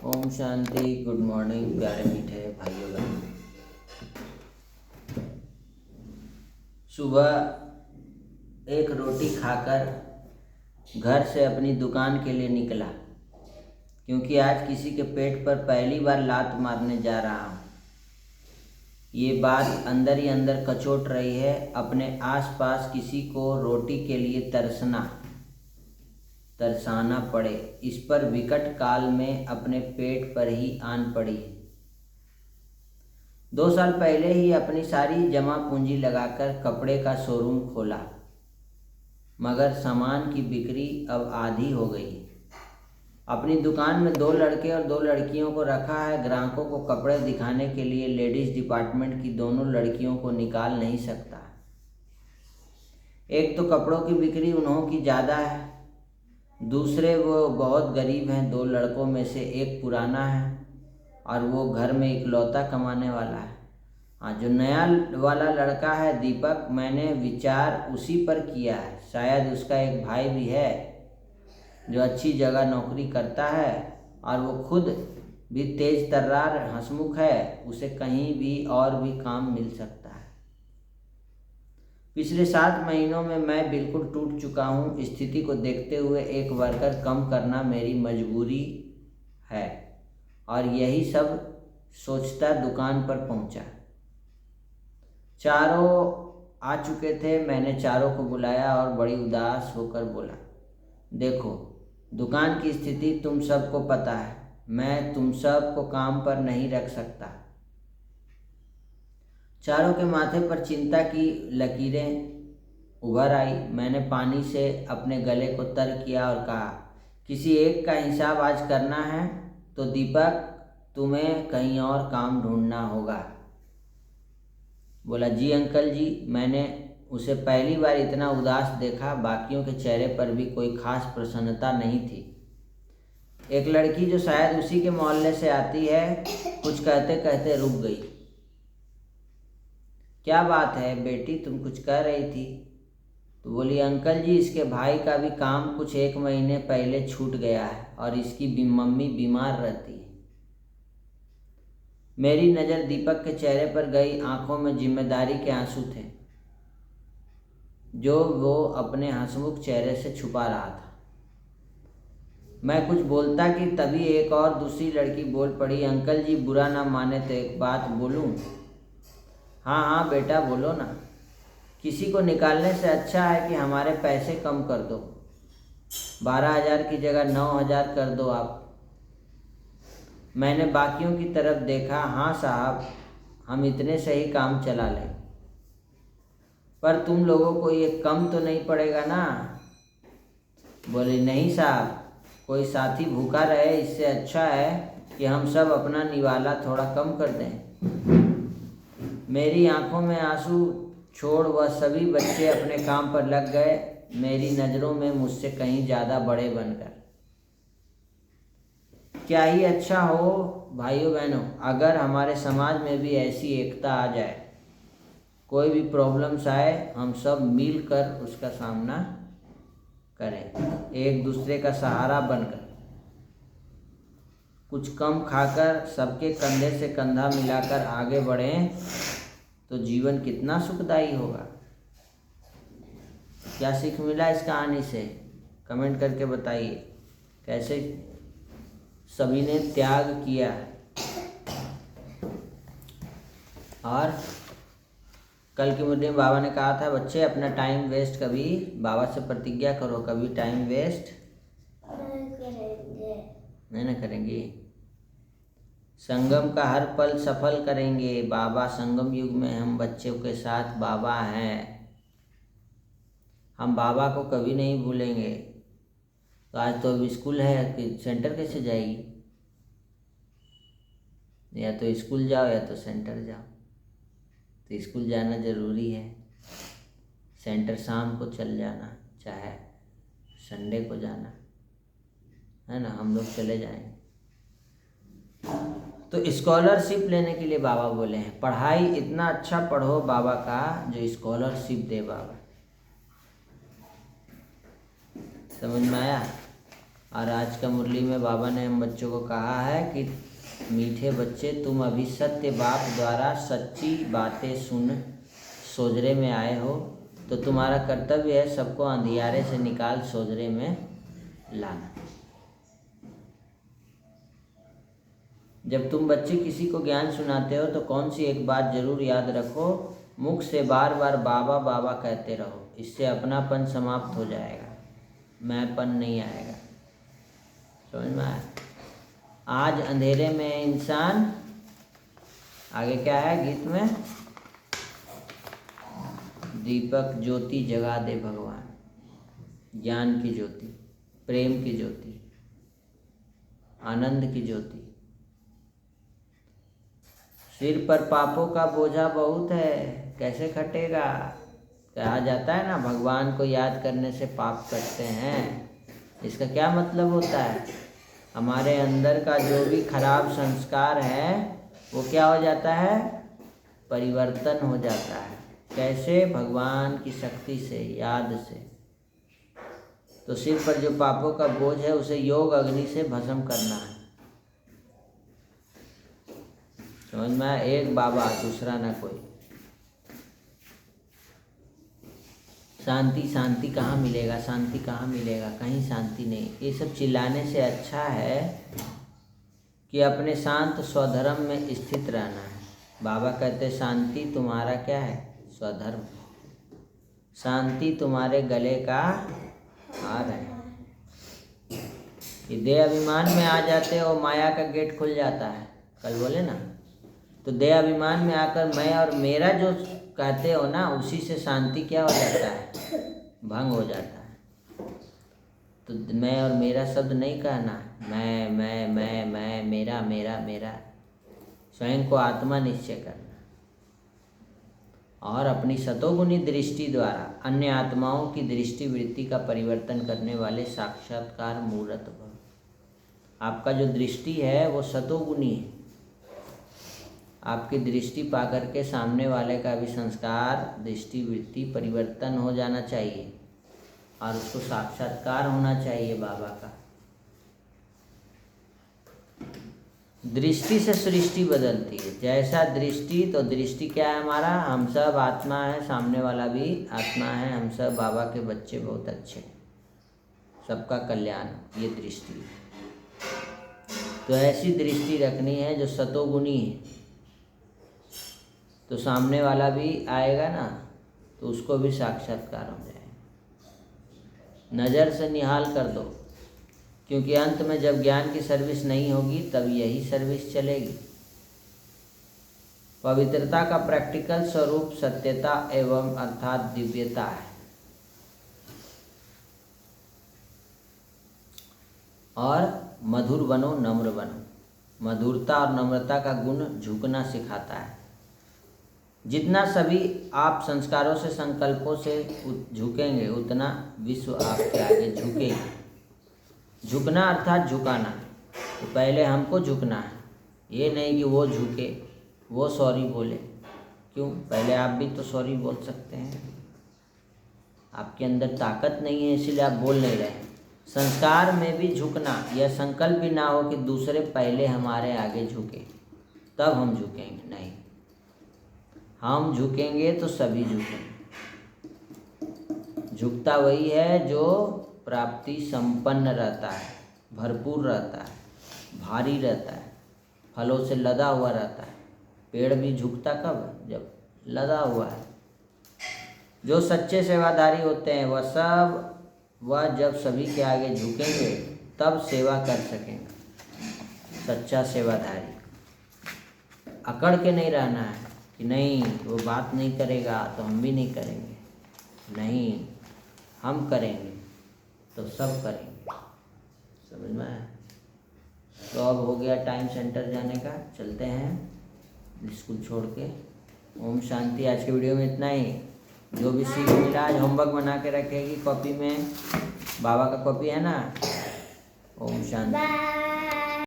Om Shanti. Good morning प्यारे मीठे भाइयों बहनों। सुबह एक रोटी खाकर घर से अपनी दुकान के लिए निकला, क्योंकि आज किसी के पेट पर पहली बार लात मारने जा रहा हूँ। ये बात अंदर ही अंदर कचोट रही है। अपने आसपास किसी को रोटी के लिए तरसाना पड़े, इस पर विकट काल में अपने पेट पर ही आन पड़ी। 2 साल पहले ही अपनी सारी जमा पूंजी लगाकर कपड़े का शोरूम खोला, मगर सामान की बिक्री अब आधी हो गई। अपनी दुकान में 2 लड़के और 2 लड़कियों को रखा है। ग्राहकों को कपड़े दिखाने के लिए लेडीज डिपार्टमेंट की दोनों लड़कियों को निकाल नहीं सकता। एक तो कपड़ों की बिक्री उन्हों की ज़्यादा है, दूसरे वो बहुत गरीब हैं। 2 लड़कों में से एक पुराना है और वो घर में इकलौता कमाने वाला है। हाँ, जो नया वाला लड़का है दीपक, मैंने विचार उसी पर किया है। शायद उसका एक भाई भी है जो अच्छी जगह नौकरी करता है और वो खुद भी तेज तर्रार हंसमुख है। उसे कहीं भी और भी काम मिल सकता है। पिछले 7 महीनों में मैं बिल्कुल टूट चुका हूँ। स्थिति को देखते हुए एक वर्कर कम करना मेरी मजबूरी है, और यही सब सोचता दुकान पर पहुँचा। चारों आ चुके थे। मैंने चारों को बुलाया और बड़ी उदास होकर बोला, देखो, दुकान की स्थिति तुम सबको पता है। मैं तुम सब को काम पर नहीं रख सकता। चारों के माथे पर चिंता की लकीरें उभर आई। मैंने पानी से अपने गले को तर किया और कहा, किसी एक का हिसाब आज करना है तो दीपक तुम्हें कहीं और काम ढूंढना होगा। बोला, जी अंकल जी। मैंने उसे पहली बार इतना उदास देखा। बाकियों के चेहरे पर भी कोई खास प्रसन्नता नहीं थी। एक लड़की जो शायद उसी के मोहल्ले से आती है, कुछ कहते कहते रुक गई। क्या बात है बेटी, तुम कुछ कह रही थी? तो बोली, अंकल जी, इसके भाई का भी काम कुछ 1 महीने पहले छूट गया है और इसकी मम्मी बीमार रहती है। मेरी नज़र दीपक के चेहरे पर गई। आंखों में जिम्मेदारी के आंसू थे जो वो अपने हंसमुख चेहरे से छुपा रहा था। मैं कुछ बोलता कि तभी एक और दूसरी लड़की बोल पड़ी, अंकल जी बुरा ना माने तो एक बात बोलूं? हाँ हाँ बेटा, बोलो ना। किसी को निकालने से अच्छा है कि हमारे पैसे कम कर दो। 12,000 की जगह 9,000 कर दो आप। मैंने बाकियों की तरफ देखा। हाँ साहब, हम इतने से ही काम चला लें, पर तुम लोगों को ये कम तो नहीं पड़ेगा ना? बोले, नहीं साहब, कोई साथी भूखा रहे इससे अच्छा है कि हम सब अपना निवाला थोड़ा कम कर दें। मेरी आंखों में आंसू छोड़ वह सभी बच्चे अपने काम पर लग गए, मेरी नज़रों में मुझसे कहीं ज़्यादा बड़े बनकर। क्या ही अच्छा हो भाइयों बहनों, अगर हमारे समाज में भी ऐसी एकता आ जाए। कोई भी प्रॉब्लम्स आए, हम सब मिलकर उसका सामना करें, एक दूसरे का सहारा बनकर। कुछ कम खाकर सबके कंधे से कंधा मिलाकर आगे बढ़ें तो जीवन कितना सुखदायी होगा। क्या सीख मिला इस कहानी से? कमेंट करके बताइए। कैसे सभी ने त्याग किया। और कल के मुद्दे में बाबा ने कहा था, बच्चे अपना टाइम वेस्ट कभी, बाबा से प्रतिज्ञा करो, कभी टाइम वेस्ट नहीं ना करेंगे। संगम का हर पल सफल करेंगे। बाबा संगम युग में हम बच्चों के साथ बाबा हैं। हम बाबा को कभी नहीं भूलेंगे। तो आज तो अभी स्कूल है कि सेंटर कैसे जाएगी? या तो स्कूल जाओ या तो सेंटर जाओ। तो स्कूल जाना ज़रूरी है, सेंटर शाम को चल जाना, चाहे संडे को जाना है ना। हम लोग चले जाएंगे। तो स्कॉलरशिप लेने के लिए बाबा बोले हैं, पढ़ाई इतना अच्छा पढ़ो बाबा का जो स्कॉलरशिप दे बाबा। समझ में आया? और आज का मुरली में बाबा ने हम बच्चों को कहा है कि मीठे बच्चे, तुम अभी सत्य बाप द्वारा सच्ची बातें सुन सोजरे में आए हो, तो तुम्हारा कर्तव्य है सबको अंधियारे से निकाल सोजरे में लाना। जब तुम बच्चे किसी को ज्ञान सुनाते हो तो कौन सी एक बात जरूर याद रखो, मुख से बार बार बाबा बाबा कहते रहो। इससे अपनापन समाप्त हो जाएगा, मैंपन नहीं आएगा। समझ में आया? आज अंधेरे में इंसान, आगे क्या है गीत में, दीपक ज्योति जगा दे भगवान, ज्ञान की ज्योति, प्रेम की ज्योति, आनंद की ज्योति। सिर पर पापों का बोझा बहुत है, कैसे खटेगा? कहा जाता है ना, भगवान को याद करने से पाप कटते हैं। इसका क्या मतलब होता है? हमारे अंदर का जो भी खराब संस्कार है वो क्या हो जाता है? परिवर्तन हो जाता है। कैसे? भगवान की शक्ति से, याद से। तो सिर पर जो पापों का बोझ है उसे योग अग्नि से भस्म करना है। समझ में आया? एक बाबा, दूसरा ना कोई। शांति शांति कहाँ मिलेगा? शांति कहाँ मिलेगा? कहीं शांति नहीं। ये सब चिल्लाने से अच्छा है कि अपने शांत स्वधर्म में स्थित रहना है। बाबा कहते शांति तुम्हारा क्या है? स्वधर्म। शांति तुम्हारे गले का हार है। ये देह अभिमान में आ जाते हो, माया का गेट खुल जाता है। कल बोले ना, तो देह अभिमान में आकर मैं और मेरा जो कहते हो ना, उसी से शांति क्या हो जाता है? भंग हो जाता है। तो मैं और मेरा शब्द नहीं कहना, मैं, मेरा मेरा मेरा। स्वयं को आत्मा निश्चय करना और अपनी सतोगुणी दृष्टि द्वारा अन्य आत्माओं की दृष्टि वृत्ति का परिवर्तन करने वाले साक्षात्कार मूर्त भव। आपका जो दृष्टि है वो सतोगुणी है। आपकी दृष्टि पाकर के सामने वाले का भी संस्कार, दृष्टि वृत्ति परिवर्तन हो जाना चाहिए और उसको साक्षात्कार होना चाहिए बाबा का। दृष्टि से सृष्टि बदलती है। जैसा दृष्टि, तो दृष्टि क्या है हमारा? हम सब आत्मा है, सामने वाला भी आत्मा है, हम सब बाबा के बच्चे बहुत अच्छे, सबका कल्याण, ये दृष्टि। तो ऐसी दृष्टि रखनी है जो सतोगुणी है। तो सामने वाला भी आएगा ना, तो उसको भी साक्षात्कार हो जाएगा। नज़र से निहाल कर दो, क्योंकि अंत में जब ज्ञान की सर्विस नहीं होगी तब यही सर्विस चलेगी। पवित्रता का प्रैक्टिकल स्वरूप सत्यता एवं अर्थात दिव्यता है। और मधुर बनो, नम्र बनो। मधुरता और नम्रता का गुण झुकना सिखाता है। जितना सभी आप संस्कारों से, संकल्पों से झुकेंगे, उतना विश्व आपके आगे झुकेगा। झुकना अर्थात झुकाना। तो पहले हमको झुकना है, ये नहीं कि वो झुके, वो सॉरी बोले। क्यों? पहले आप भी तो सॉरी बोल सकते हैं। आपके अंदर ताकत नहीं है, इसीलिए आप बोल नहीं रहे। संस्कार में भी झुकना, यह संकल्प भी ना हो कि दूसरे पहले हमारे आगे झुके तब हम झुकेंगे। नहीं, हम झुकेंगे तो सभी झुकेंगे। झुकता वही है जो प्राप्ति संपन्न रहता है, भरपूर रहता है, भारी रहता है, फलों से लदा हुआ रहता है। पेड़ भी झुकता कब? जब लदा हुआ है। जो सच्चे सेवाधारी होते हैं वह जब सभी के आगे झुकेंगे तब सेवा कर सकेंगे। सच्चा सेवाधारी। अकड़ के नहीं रहना है कि नहीं वो बात नहीं करेगा तो हम भी नहीं करेंगे। नहीं, हम करेंगे तो सब करेंगे। समझ में आया? तो अब हो गया टाइम सेंटर जाने का, चलते हैं स्कूल छोड़ के। ओम शांति। आज के वीडियो में इतना ही। जो भी सीख मिला आज होमवर्क बना के रखेगी कॉपी में, बाबा का कॉपी है ना। ओम शांति।